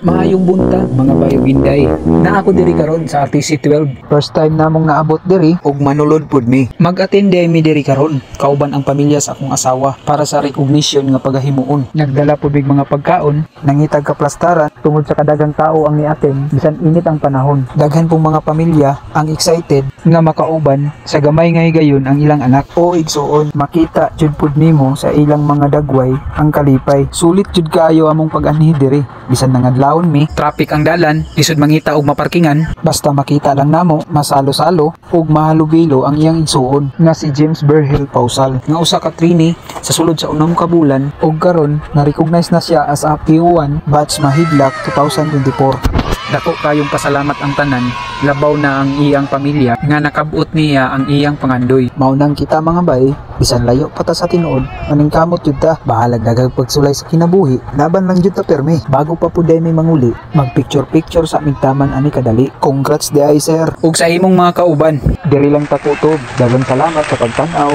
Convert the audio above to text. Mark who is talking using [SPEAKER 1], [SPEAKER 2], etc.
[SPEAKER 1] Maayong buntag mga bayog Inday. Na ako diri karon sa RTC12. First time namong naabot diri ug manulod pud mi. Mag-attend mi diri karon kauban ang pamilya sa akong asawa para sa recognition nga pagahimuon. Nagdala pud mig mga pagkaon, nangitag kaplastaran tungod sa kadagang tao ang ni-attend bisan init ang panahon. Daghan pong mga pamilya ang excited nga makauban sa gamay nga higayon ang ilang anak o igsuon. Makita jud pud nimo sa ilang mga dagway ang kalipay. Sulit jud kaayo among pag-anhi diri. Bisan nangadlawon mi, traffic ang dalan, lisod mangita og maparkingan, basta makita lang namo, masalo-salo ug mahalubilo ang iyang igsuon nga si James Berhel Pausal nga usa ka trainee sa sulod sa unang kabulan ug karon na-recognize na siya as a PO1 batch Mahidlak 2024. Dako kayong pasalamat ang tanan, labaw na ang iyang pamilya nga nakabut niya ang iyang pangandoy. Maunang kita mga bay, bisan layo pata sa tinuod, maning kamot jud ta, bahalag dagag pagsulay sa kinabuhi, laban lang jud ta perme. Bago pa puday may manguli, mag-picture sa migtaman ani kadali. Congrats di ay sir. Ug sa imong mga kauban, diri lang ta kutob. Daghang salamat sa pagtan-aw.